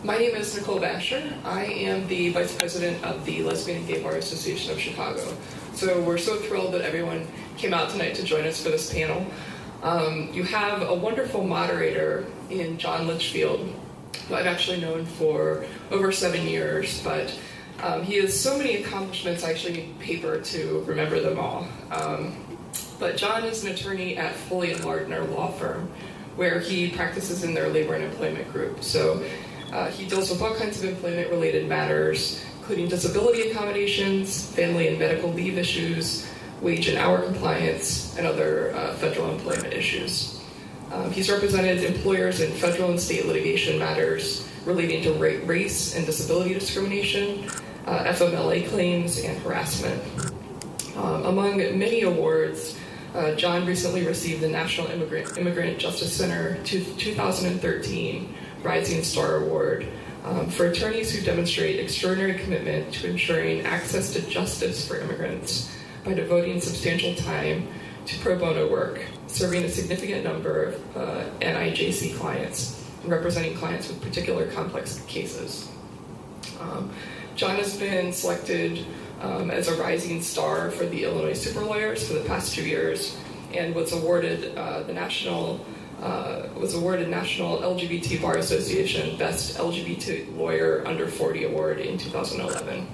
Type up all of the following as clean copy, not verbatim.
My name is Nicole Basher. I am the Vice President of the Lesbian and Gay Bar Association of Chicago. So we're so thrilled that everyone came out tonight to join us for this panel. You have a wonderful moderator in John Litchfield, who I've actually known for over 7 years, but he has so many accomplishments, I actually need paper to remember them all. But John is an attorney at Foley & Lardner law firm, where he practices in their labor and employment group. So he deals with all kinds of employment-related matters, including disability accommodations, family and medical leave issues, wage and hour compliance, and other federal employment issues. He's represented employers in federal and state litigation matters relating to race and disability discrimination, FMLA claims, and harassment. Among many awards, John recently received the National Immigrant Justice Center 2013 Rising Star Award for attorneys who demonstrate extraordinary commitment to ensuring access to justice for immigrants by devoting substantial time to pro bono work, serving a significant number of NIJC clients, and representing clients with particular complex cases. John has been selected as a rising star for the Illinois Super Lawyers for the past 2 years, and was awarded National LGBT Bar Association Best LGBT Lawyer Under 40 Award in 2011.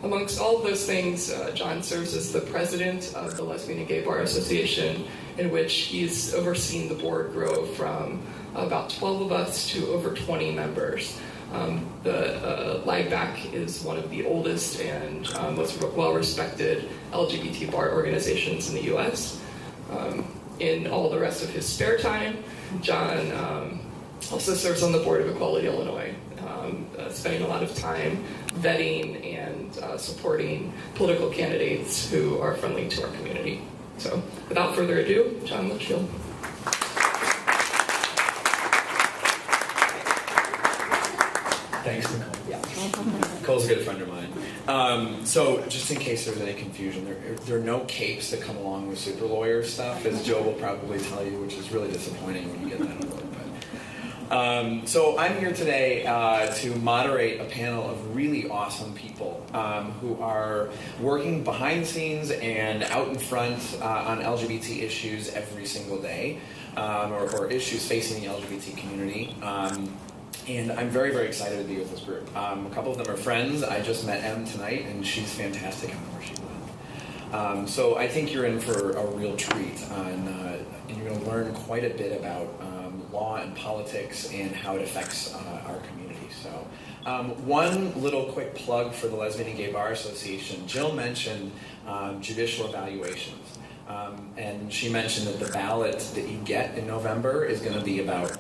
Amongst all of those things, John serves as the president of the Lesbian and Gay Bar Association, in which he's overseen the board grow from about 12 of us to over 20 members. The LAGBAC is one of the oldest and most well-respected LGBT bar organizations in the U.S. In all the rest of his spare time, John also serves on the board of Equality Illinois, spending a lot of time vetting and supporting political candidates who are friendly to our community. So, without further ado, John Litchfield. Thanks, Nicole. Yeah. Nicole's a good friend of mine. So just in case there's any confusion, there are no capes that come along with super lawyer stuff, as Joe will probably tell you, which is really disappointing when you get that award. So I'm here today to moderate a panel of really awesome people who are working behind the scenes and out in front on LGBT issues every single day, or issues facing the LGBT community. And I'm very, very excited to be with this group. A couple of them are friends. I just met Em tonight, and she's fantastic. I don't know where she went. So I think you're in for a real treat, and you're going to learn quite a bit about law and politics and how it affects our community. So one little quick plug for the Lesbian and Gay Bar Association. Jill mentioned judicial evaluations. And she mentioned that the ballot that you get in November is going to be about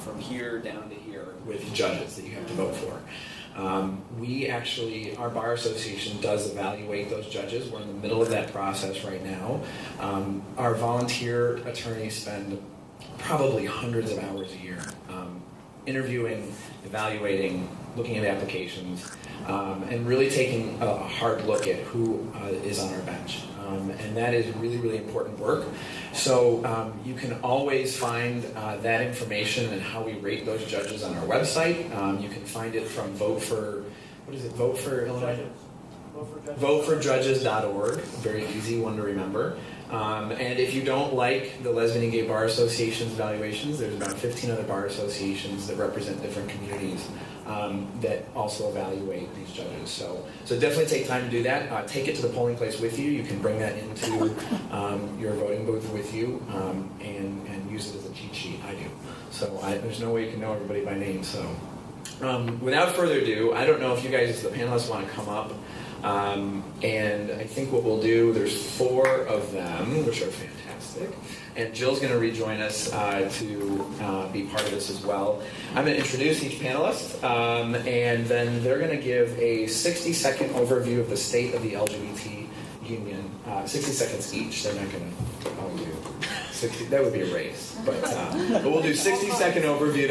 from here down to here with judges that you have to vote for. Our bar association does evaluate those judges. We're in the middle of that process right now. Our volunteer attorneys spend probably hundreds of hours a year interviewing, evaluating, looking at applications, and really taking a hard look at who is on our bench. And that is really, really important work. So you can always find that information and how we rate those judges on our website. You can find it from Vote for Illinois? VoteForJudges.org. Very easy one to remember. And if you don't like the Lesbian and Gay Bar Association's evaluations, there's about 15 other bar associations that represent different communities that also evaluate these judges. So definitely take time to do that. Take it to the polling place with you. You can bring that into your voting booth with you and use it as a cheat sheet. I do. So there's no way you can know everybody by name. So without further ado, I don't know if you guys, the panelists, want to come up. And I think what we'll do, there's 4 of them, which are fantastic. And Jill's going to rejoin us to be part of this as well. I'm going to introduce each panelist, and then they're going to give a 60-second overview of the state of the LGBT union. 60 seconds each. They're not going to all do 60. That would be a race. But we'll do 60-second overview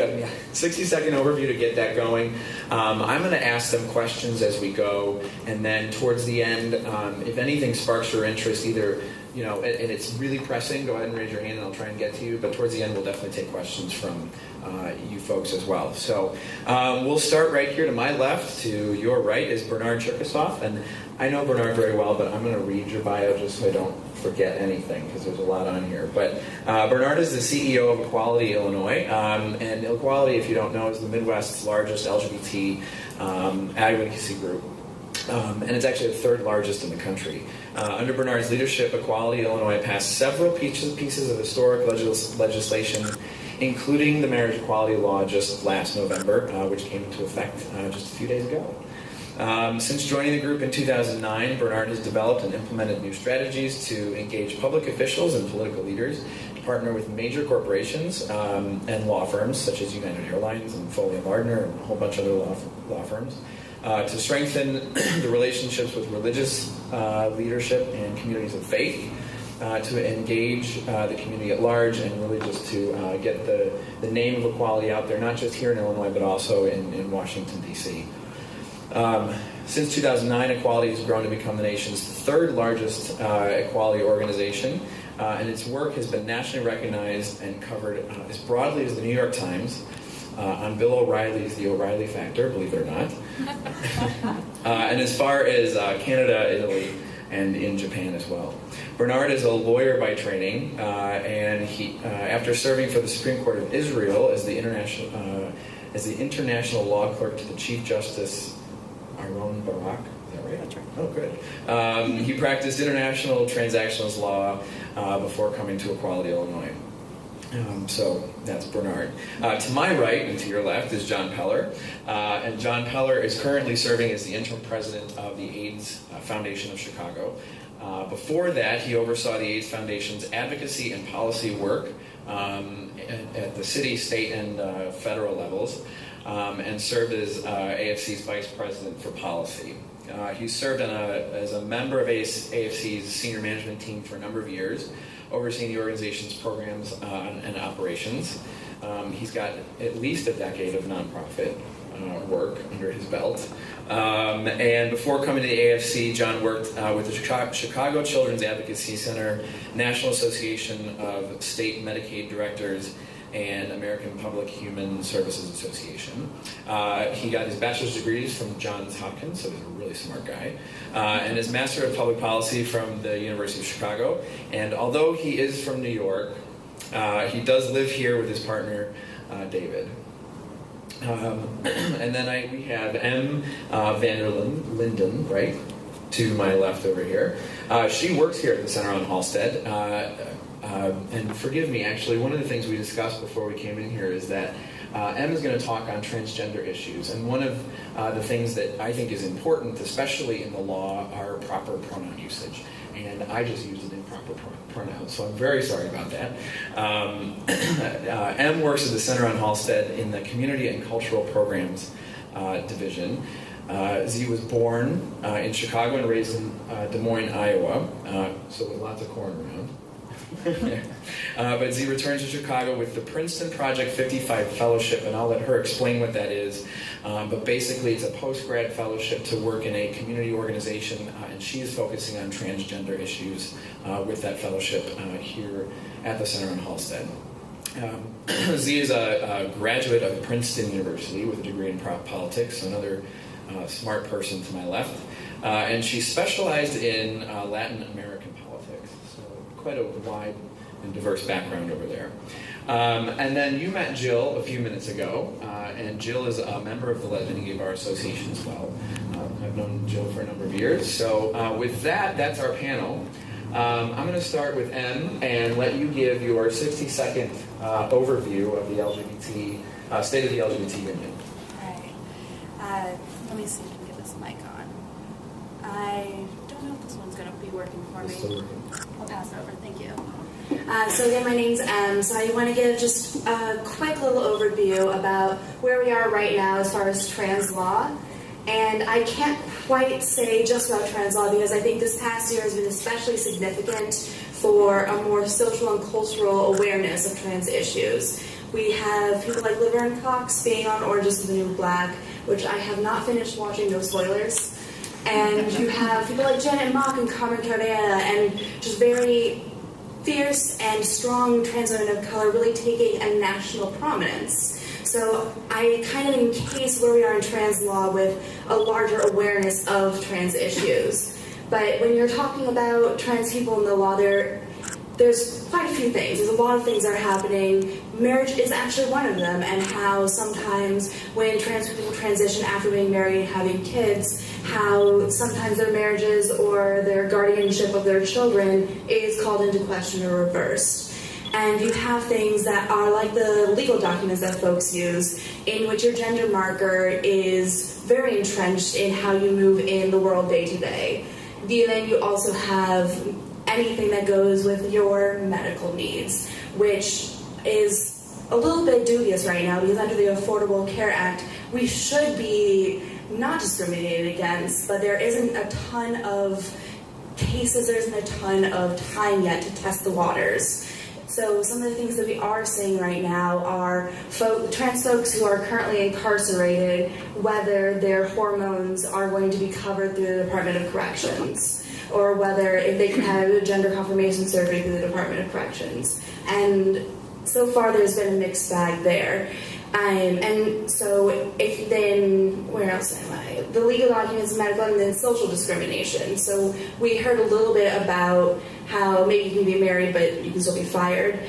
to get that going. I'm going to ask them questions as we go, and then towards the end, if anything sparks your interest, either and it's really pressing, go ahead and raise your hand and I'll try and get to you. But towards the end, we'll definitely take questions from you folks as well. So we'll start right here to my left. To your right is Bernard Cherkasov. And I know Bernard very well, but I'm going to read your bio just so I don't forget anything, because there's a lot on here. But Bernard is the CEO of Equality Illinois. And Equality, if you don't know, is the Midwest's largest LGBT advocacy group. And it's actually the third largest in the country. Under Bernard's leadership, Equality Illinois passed several pieces of historic legislation, including the marriage equality law just last November, which came into effect just a few days ago. Since joining the group in 2009, Bernard has developed and implemented new strategies to engage public officials and political leaders, to partner with major corporations and law firms such as United Airlines and Foley & Lardner and a whole bunch of other law firms, to strengthen the relationships with religious leadership and communities of faith, to engage the community at large, and really just to get the name of equality out there, not just here in Illinois, but also in Washington, D.C. Since 2009, Equality has grown to become the nation's third largest equality organization, and its work has been nationally recognized and covered as broadly as the New York Times, on Bill O'Reilly's The O'Reilly Factor, believe it or not, and as far as Canada, Italy, and in Japan as well. Bernard is a lawyer by training, and he, after serving for the Supreme Court of Israel as the international law clerk to the Chief Justice Aaron Barak, is that right? That's right. Oh, good. He practiced international transactions law before coming to Equality Illinois. So that's Bernard. To my right and to your left is John Peller. And John Peller is currently serving as the interim president of the AIDS Foundation of Chicago. Before that, he oversaw the AIDS Foundation's advocacy and policy work at the city, state, and federal levels, and served as AFC's vice president for policy. He served as a member of AFC's senior management team for a number of years, overseeing the organization's programs and operations. He's got at least a decade of nonprofit work under his belt. And before coming to the AFC, John worked with the Chicago Children's Advocacy Center, National Association of State Medicaid Directors, and American Public Human Services Association. He got his bachelor's degrees from Johns Hopkins, so he's a really smart guy, and his Master of Public Policy from the University of Chicago. And although he is from New York, he does live here with his partner, David. And then we have M. Vanderlinden, right, to my left over here. She works here at the Center on Halsted. And forgive me, actually, one of the things we discussed before we came in here is that Em is going to talk on transgender issues. And one of the things that I think is important, especially in the law, are proper pronoun usage. And I just used an improper pronoun, so I'm very sorry about that. Em works at the Center on Halsted in the Community and Cultural Programs Division. Z was born in Chicago and raised in Des Moines, Iowa, so with lots of corn around. But Z returns to Chicago with the Princeton Project 55 Fellowship, and I'll let her explain what that is. But basically, it's a post-grad fellowship to work in a community organization, and she is focusing on transgender issues with that fellowship here at the Center on Halsted. Z is a graduate of Princeton University with a degree in politics, another smart person to my left, and she specialized in Latin American politics, so quite a wide and diverse background over there. And then you met Jill a few minutes ago, and Jill is a member of the Lesbian and Gay Bar Association as well. I've known Jill for a number of years. So with that, that's our panel. I'm going to start with Em and let you give your 60-second overview of the LGBT, state of the LGBT union. All right. Let me see if I can get this mic on. I don't know if this one's going to be working for me. It's still working. I'll pass it over. Thank you. So again, my name's Em. So I want to give just a quick little overview about where we are right now as far as trans law. And I can't quite say just about trans law because I think this past year has been especially significant for a more social and cultural awareness of trans issues. We have people like Laverne Cox being on Orange is the New Black, which I have not finished watching, no spoilers. And you have people like Janet Mock and Carmen Correa, and just very fierce and strong trans women of color really taking a national prominence. So I kind of encase where we are in trans law with a larger awareness of trans issues. But when you're talking about trans people in the law, there's quite a few things. There's a lot of things that are happening. Marriage is actually one of them, and how sometimes when trans people transition after being married and having kids, how sometimes their marriages or their guardianship of their children is called into question or reversed. And you have things that are like the legal documents that folks use, in which your gender marker is very entrenched in how you move in the world day to day. Then you also have anything that goes with your medical needs, which is a little bit dubious right now, because under the Affordable Care Act, we should be not discriminated against, but there isn't a ton of cases, there isn't a ton of time yet to test the waters. So some of the things that we are seeing right now are trans folks who are currently incarcerated, whether their hormones are going to be covered through the Department of Corrections, or whether if they can have a gender confirmation surgery through the Department of Corrections. And so far there's been a mixed bag there. And so if then, where else am I? The legal documents, medical, and then social discrimination. So we heard a little bit about how maybe you can be married but you can still be fired.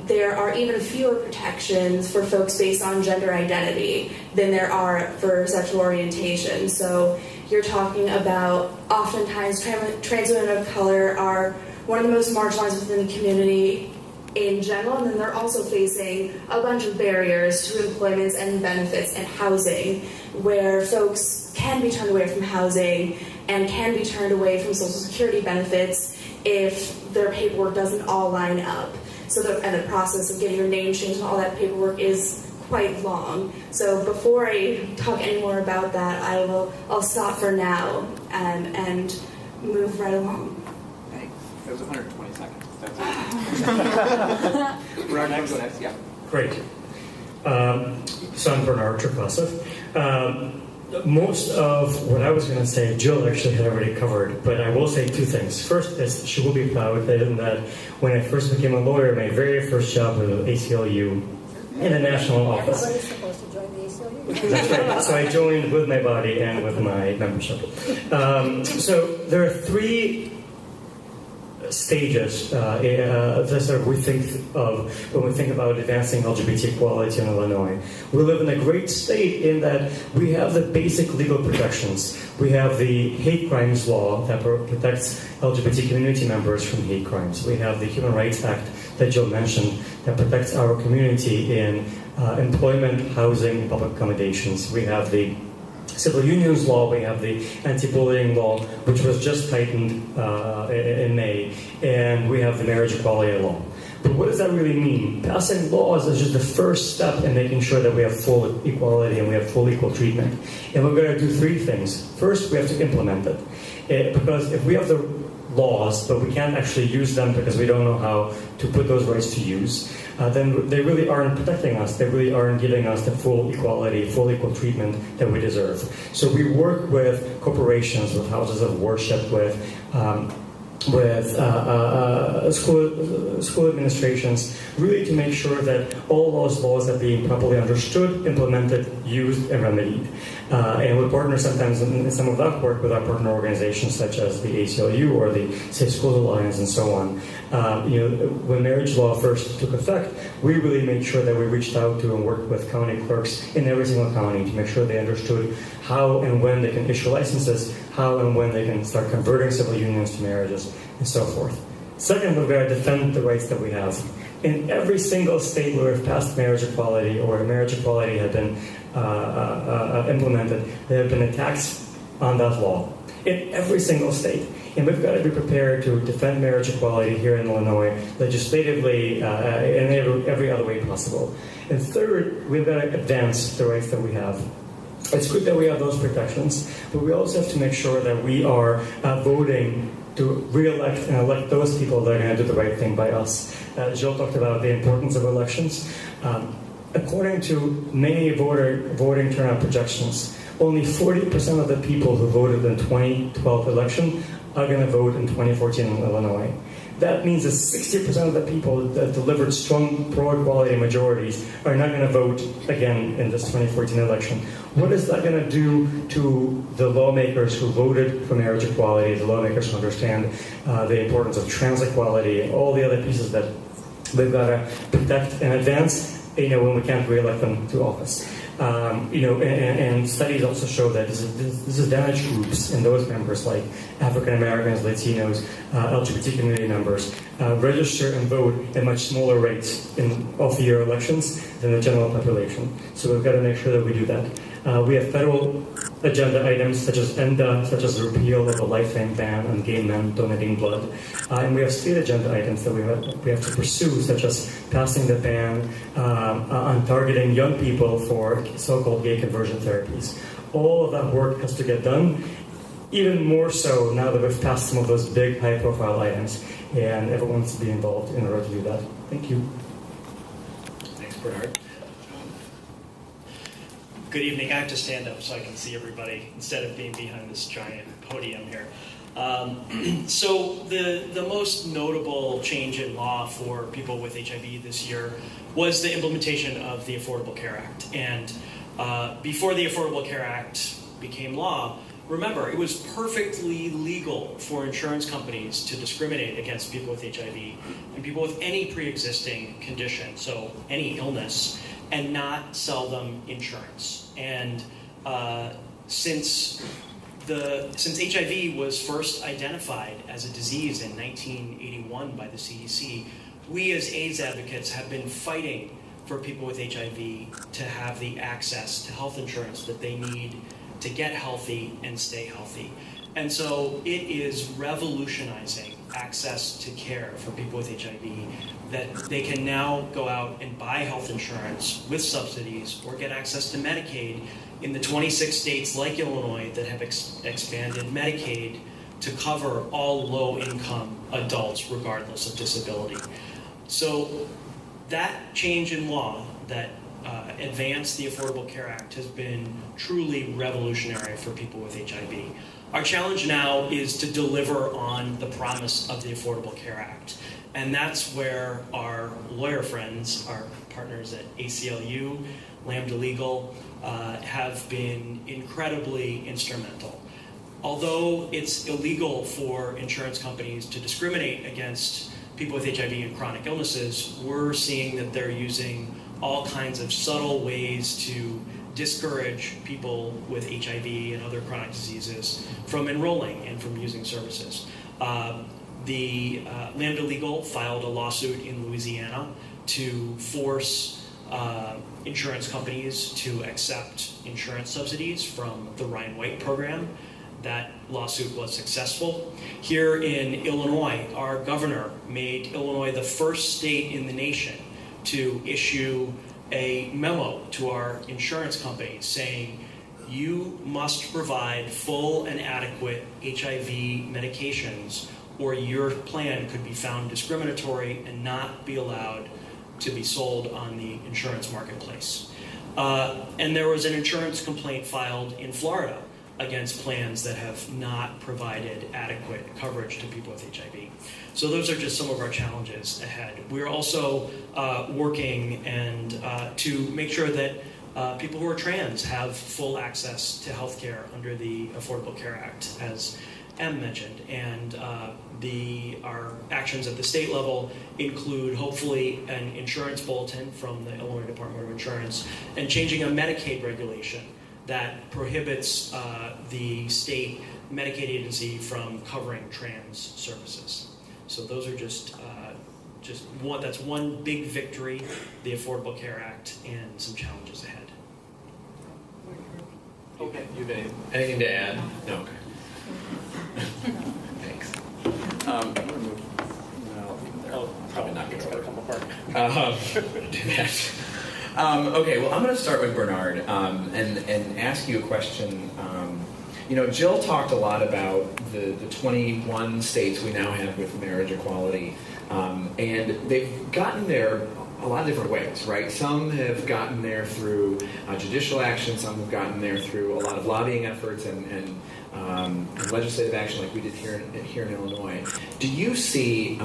There are even fewer protections for folks based on gender identity than there are for sexual orientation. So you're talking about oftentimes trans women of color are one of the most marginalized within the community in general, and then they're also facing a bunch of barriers to employment and benefits and housing, where folks can be turned away from housing and can be turned away from Social Security benefits if their paperwork doesn't all line up. So the process of getting your name changed and all that paperwork is quite long. So before I talk any more about that, I'll stop for now and move right along. Thanks. That was 120 seconds. That's it. We're next. Yeah. Great. So I'm Bernard Trepasov. Most of what I was going to say, Jill actually had already covered, but I will say two things. First is she will be proud that when I first became a lawyer, my very first job was at ACLU in the national office. Everybody's supposed to join the ACLU. That's right. So I joined with my body and with my membership. So there are three stages that sort of we think of when we think about advancing LGBT equality in Illinois. We live in a great state in that we have the basic legal protections. We have the hate crimes law that protects LGBT community members from hate crimes. We have the Human Rights Act that Jill mentioned that protects our community in employment, housing, and public accommodations. We have the civil unions law, we have the anti-bullying law, which was just tightened in May, and we have the marriage equality law. But what does that really mean? Passing laws is just the first step in making sure that we have full equality and we have full equal treatment. And we're going to do three things. First, we have to implement it. Because if we have the laws, but we can't actually use them because we don't know how to put those rights to use, then they really aren't protecting us. They really aren't giving us the full equality, full equal treatment that we deserve. So we work with corporations, with houses of worship, with school administrations, really to make sure that all those laws are being properly understood, implemented, used, and remedied. And we partner sometimes in some of that work with our partner organizations such as the ACLU or the Safe Schools Alliance and so on. When marriage law first took effect, we really made sure that we reached out to and worked with county clerks in every single county to make sure they understood how and when they can issue licenses, how and when they can start converting civil unions to marriages, and so forth. Second, we've got to defend the rights that we have. In every single state where we've passed marriage equality or marriage equality had been implemented, there have been attacks on that law. In every single state. And we've got to be prepared to defend marriage equality here in Illinois legislatively in every other way possible. And third, we've got to advance the rights that we have. It's good that we have those protections, but we also have to make sure that we are voting to re-elect and elect those people that are going to do the right thing by us. Jill talked about the importance of elections. according to many voting turnout projections, only 40% of the people who voted in the 2012 election are going to vote in 2014 in Illinois. That means that 60% of the people that delivered strong pro-equality majorities are not going to vote again in this 2014 election. What is that going to do to the lawmakers who voted for marriage equality, the lawmakers who understand the importance of trans equality, and all the other pieces that we've got to protect and advance, when we can't re-elect them to office? And studies also show that disadvantaged groups and those members like African Americans, Latinos, LGBT community members register and vote at much smaller rates in off-year elections than the general population. So we've got to make sure that we do that. We have federal agenda items such as ENDA, such as the repeal of the lifetime ban on gay men donating blood. And we have state agenda items that we have to pursue, such as passing the ban on targeting young people for so-called gay conversion therapies. All of that work has to get done, even more so now that we've passed some of those big, high-profile items, and everyone needs to be involved in order to do that. Thank you. Thanks, Bernard. Good evening. I have to stand up so I can see everybody instead of being behind this giant podium here. So the most notable change in law for people with HIV this year was the implementation of the Affordable Care Act. And before the Affordable Care Act became law, remember, it was perfectly legal for insurance companies to discriminate against people with HIV and people with any pre-existing condition, so any illness, and not sell them insurance. And since HIV was first identified as a disease in 1981 by the CDC, we as AIDS advocates have been fighting for people with HIV to have the access to health insurance that they need to get healthy and stay healthy. And so it is revolutionizing access to care for people with HIV, that they can now go out and buy health insurance with subsidies or get access to Medicaid in the 26 states like Illinois that have expanded Medicaid to cover all low-income adults regardless of disability. So that change in law that advanced the Affordable Care Act has been truly revolutionary for people with HIV. Our challenge now is to deliver on the promise of the Affordable Care Act. And that's where our lawyer friends, our partners at ACLU, Lambda Legal, have been incredibly instrumental. Although it's illegal for insurance companies to discriminate against people with HIV and chronic illnesses, we're seeing that they're using all kinds of subtle ways to discourage people with HIV and other chronic diseases from enrolling and from using services. The Lambda Legal filed a lawsuit in Louisiana to force insurance companies to accept insurance subsidies from the Ryan White program. That lawsuit was successful. Here in Illinois, our governor made Illinois the first state in the nation to issue a memo to our insurance companies saying, you must provide full and adequate HIV medications or your plan could be found discriminatory and not be allowed to be sold on the insurance marketplace. And there was an insurance complaint filed in Florida against plans that have not provided adequate coverage to people with HIV. So those are just some of our challenges ahead. We're also working and to make sure that people who are trans have full access to health care under the Affordable Care Act, as Em mentioned. And our actions at the state level include hopefully an insurance bulletin from the Illinois Department of Insurance and changing a Medicaid regulation that prohibits the state Medicaid agency from covering trans services. So those are just one. That's one big victory, the Affordable Care Act, and some challenges ahead. Okay, you have anything to add? No. Okay. Thanks. I'm going to move. Well, probably not going to work. Do that. Okay, well, I'm going to start with Bernard and ask you a question. Jill talked a lot about the 21 states we now have with marriage equality, and they've gotten there a lot of different ways, right? Some have gotten there through judicial action, some have gotten there through a lot of lobbying efforts and legislative action like we did here in Illinois. Do you see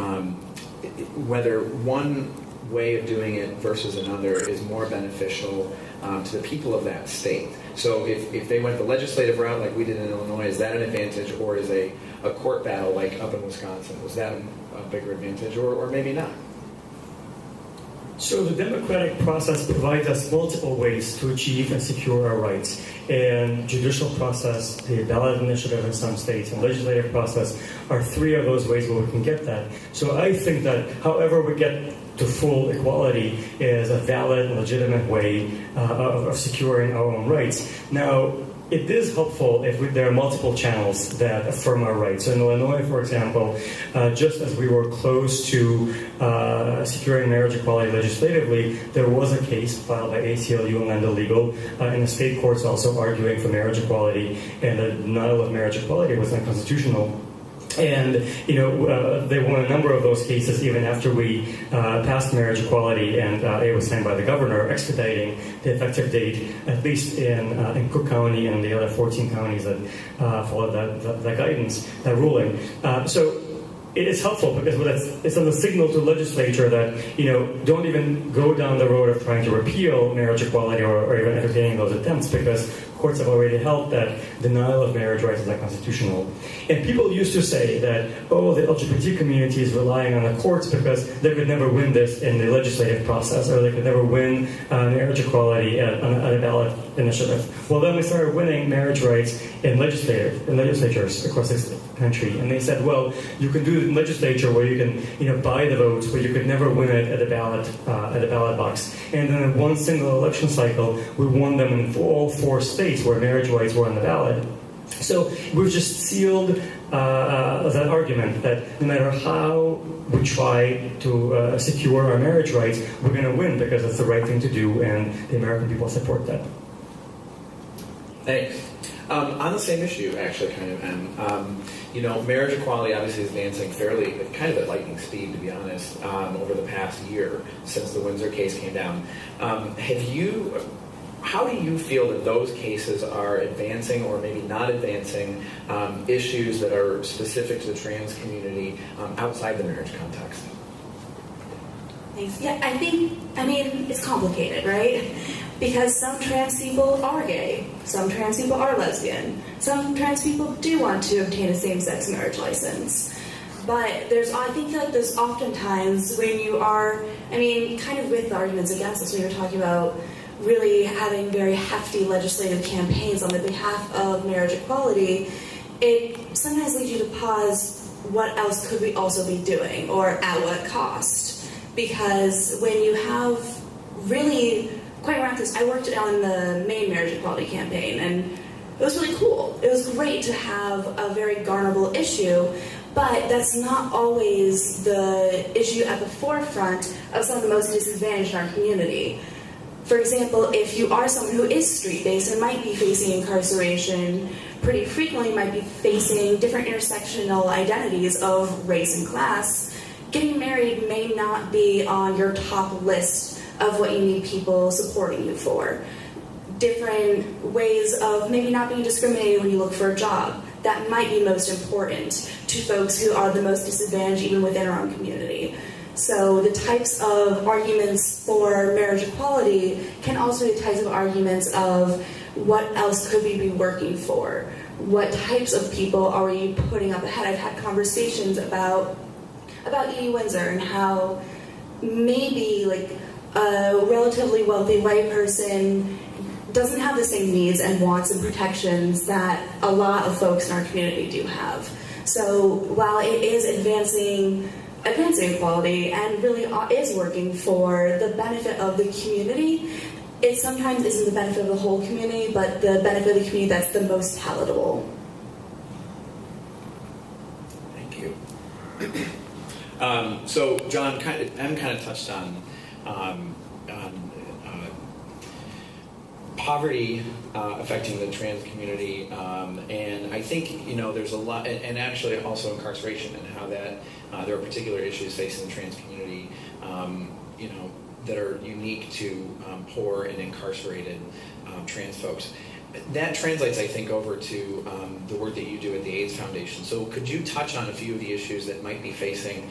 whether one way of doing it versus another is more beneficial to the people of that state? So if they went the legislative route like we did in Illinois, is that an advantage, or is a court battle like up in Wisconsin, was that a bigger advantage, or maybe not? So the democratic process provides us multiple ways to achieve and secure our rights. And judicial process, the ballot initiative in some states, and legislative process are three of those ways where we can get that. So I think that however we get to full equality is a valid and legitimate way of securing our own rights. Now, it is helpful if there are multiple channels that affirm our rights. So in Illinois, for example, just as we were close to securing marriage equality legislatively, there was a case filed by ACLU and Lenda Legal in the state courts also arguing for marriage equality, and the denial of marriage equality was unconstitutional. And, they won a number of those cases even after we passed marriage equality, and it was signed by the governor, expediting the effective date, at least in Cook County and the other 14 counties that followed that guidance, that ruling. So it is helpful because it's a signal to the legislature that, don't even go down the road of trying to repeal marriage equality or even entertaining those attempts, because courts have already held that denial of marriage rights is unconstitutional. And people used to say that, the LGBT community is relying on the courts because they could never win this in the legislative process, or they could never win marriage equality at a ballot initiative. Well, then we started winning marriage rights in legislatures across this country. And they said, well, you can do it in legislature where you can, buy the votes, but you could never win it at a ballot box. And then in one single election cycle, we won them in all 4 states where marriage rights were on the ballot. So we've just sealed that argument that no matter how we try to secure our marriage rights, we're going to win because it's the right thing to do, and the American people support that. Thanks. On the same issue, actually, marriage equality obviously is advancing fairly, kind of at lightning speed, to be honest, over the past year since the Windsor case came down. How do you feel that those cases are advancing or maybe not advancing issues that are specific to the trans community outside the marriage context? Thanks. Yeah, it's complicated, right? Because some trans people are gay, some trans people are lesbian, some trans people do want to obtain a same-sex marriage license. But I think there's oftentimes when you are, kind of with the arguments against us, when you're talking about really having very hefty legislative campaigns on the behalf of marriage equality, it sometimes leads you to pause, what else could we also be doing, or at what cost? Because when you have really, quite around this, I worked on the Maine marriage equality campaign, and it was really cool. It was great to have a very garnerable issue, but that's not always the issue at the forefront of some of the most disadvantaged in our community. For example, if you are someone who is street-based and might be facing incarceration, pretty frequently might be facing different intersectional identities of race and class, getting married may not be on your top list of what you need people supporting you for. Different ways of maybe not being discriminated when you look for a job, that might be most important to folks who are the most disadvantaged even within our own community. So the types of arguments for marriage equality can also be types of arguments of what else could we be working for? What types of people are we putting up ahead? I've had conversations about Edie Windsor and how maybe a relatively wealthy white person doesn't have the same needs and wants and protections that a lot of folks in our community do have. So while it is advancing equality and really is working for the benefit of the community, it sometimes isn't the benefit of the whole community, but the benefit of the community that's the most palatable. Thank you. So, John, Em kind of touched on poverty affecting the trans community, and I think there's a lot, and actually also incarceration and how that there are particular issues facing the trans community. that are unique to poor and incarcerated trans folks. That translates, I think, over to the work that you do at the AIDS Foundation. So could you touch on a few of the issues that might be facing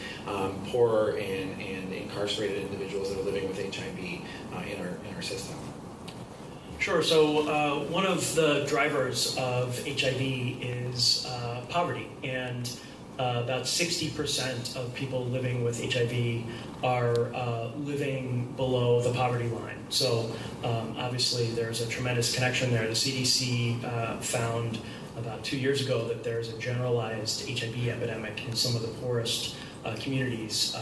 poor and incarcerated individuals that are living with HIV in our system? Sure. So one of the drivers of HIV is poverty, and about 60% of people living with HIV are living below the poverty line. So obviously there's a tremendous connection there. The CDC found about 2 years ago that there's a generalized HIV epidemic in some of the poorest communities,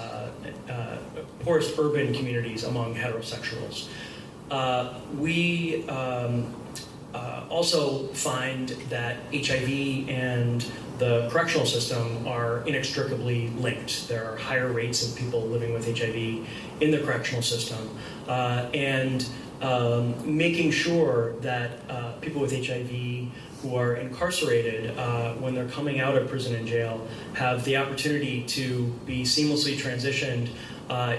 poorest urban communities among heterosexuals. We also find that HIV and the correctional system are inextricably linked. There are higher rates of people living with HIV in the correctional system, and making sure that people with HIV who are incarcerated, when they're coming out of prison and jail, have the opportunity to be seamlessly transitioned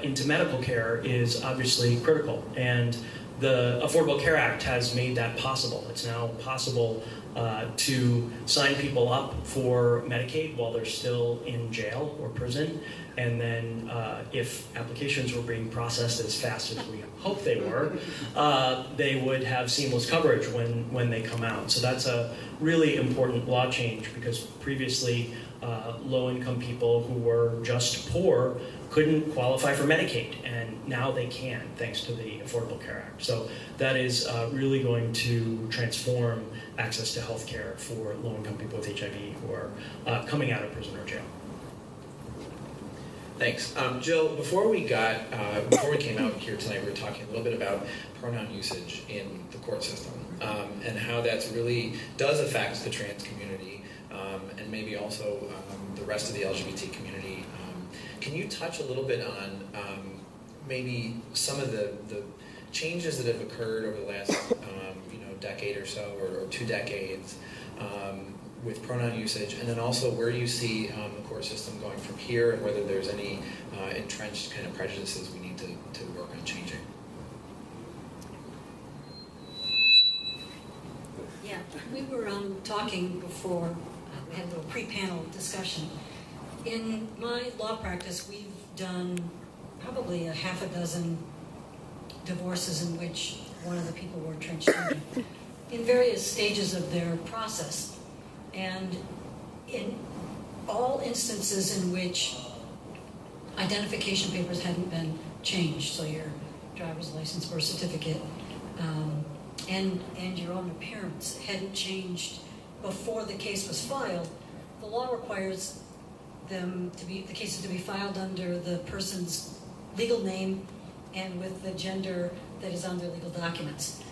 into medical care is obviously critical. And the Affordable Care Act has made that possible. It's now possible to sign people up for Medicaid while they're still in jail or prison. And then if applications were being processed as fast as we hope they were, they would have seamless coverage when they come out. So that's a really important law change, because previously low-income people who were just poor couldn't qualify for Medicaid, and now they can, thanks to the Affordable Care Act. So that is really going to transform access to health care for low-income people with HIV who are coming out of prison or jail. Thanks. Jill, before we came out here tonight, we were talking a little bit about pronoun usage in the court system, and how that's really does affect the trans community, and maybe also the rest of the LGBT community. Can you touch a little bit on maybe some of the changes that have occurred over the last decade or so, or 2 decades, with pronoun usage, and then also where you see the court system going from here, and whether there's any entrenched kind of prejudices we need to work on changing? Yeah, we were talking before, we had a little pre-panel discussion. In my law practice, we've done probably a half a dozen divorces in which one of the people were transgender in various stages of their process. And in all instances in which identification papers hadn't been changed, so your driver's license, birth certificate, and your own appearance hadn't changed before the case was filed, the law requires the cases to be filed under the person's legal name and with the gender that is on their legal documents.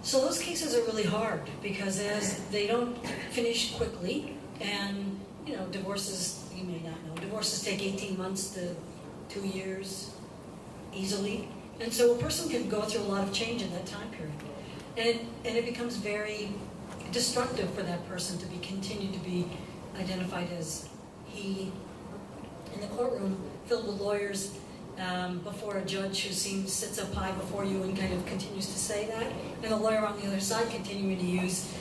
So those cases are really hard, because as they don't finish quickly, and divorces, you may not know, divorces take 18 months to 2 years easily, and so a person can go through a lot of change in that time period, and it becomes very destructive for that person to be continued to be identified as he in the courtroom filled with lawyers, before a judge who sits up high before you and kind of continues to say that, and a lawyer on the other side continuing to use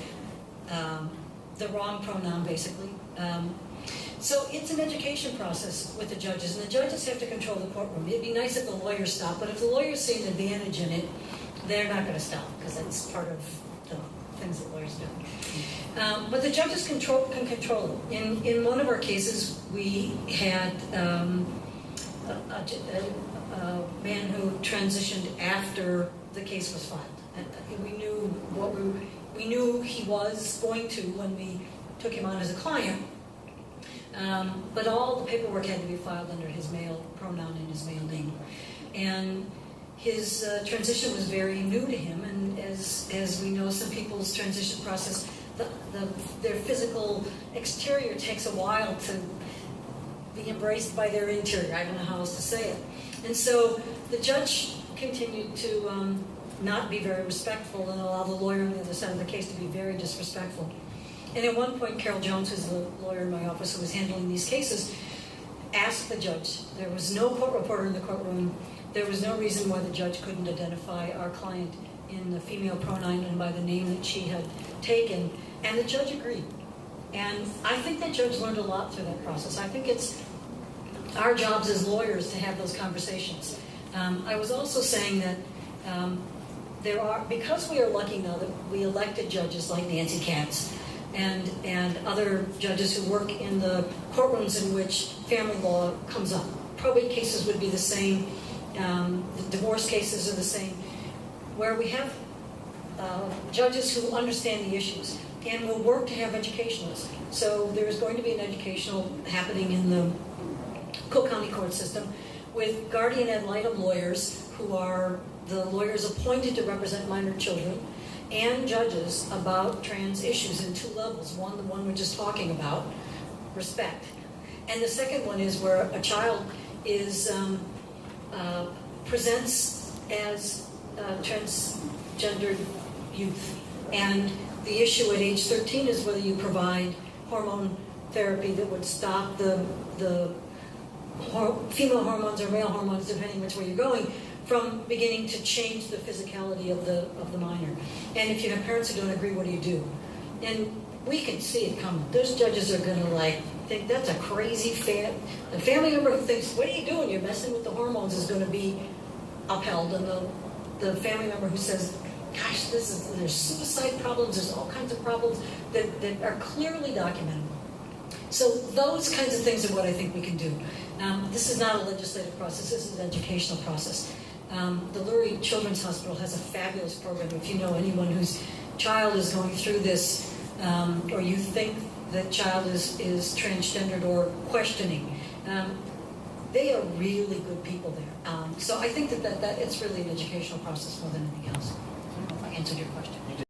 the wrong pronoun, basically. So it's an education process with the judges, and the judges have to control the courtroom. It'd be nice if the lawyers stop, but if the lawyers see an advantage in it, they're not going to stop, because that's part of the things that lawyers do. But the judges can control it. In one of our cases, we had a man who transitioned after the case was filed. And we knew he was going to when we took him on as a client. But all the paperwork had to be filed under his male pronoun and his male name. And his transition was very new to him, and as we know, some people's transition process, their physical exterior takes a while to be embraced by their interior. I don't know how else to say it. And so the judge continued to not be very respectful and allow the lawyer on the other side of the case to be very disrespectful. And at one point, Carol Jones, who's the lawyer in my office who was handling these cases, asked the judge, there was no court reporter in the courtroom, there was no reason why the judge couldn't identify our client in the female pronoun and by the name that she had taken, and the judge agreed. And I think that judge learned a lot through that process. I think it's our jobs as lawyers to have those conversations. I was also saying that because we are lucky now that we elected judges like Nancy Katz and other judges who work in the courtrooms in which family law comes up. Probate cases would be the same, the divorce cases are the same, where we have judges who understand the issues and will work to have educationalists. So there's going to be an educational happening in the Cook County court system with guardian ad litem lawyers who are the lawyers appointed to represent minor children and judges about trans issues in two levels. One, the one we're just talking about, respect. And the second one is where a child is presents as transgendered youth. And the issue at age 13 is whether you provide hormone therapy that would stop the female hormones or male hormones, depending which way you're going, from beginning to change the physicality of the minor. And if you have parents who don't agree, what do you do? And we can see it coming. Those judges are going to think that's a crazy the family member who thinks, what are you doing? You're messing with the hormones is going to be upheld. And the family member who says, gosh, there's suicide problems, there's all kinds of problems that are clearly documented. So those kinds of things are what I think we can do. This is not a legislative process, this is an educational process. The Lurie Children's Hospital has a fabulous program. If you know anyone whose child is going through this, or you think that child is transgendered or questioning, they are really good people there. So I think that it's really an educational process more than anything else. I don't know if I answered your question.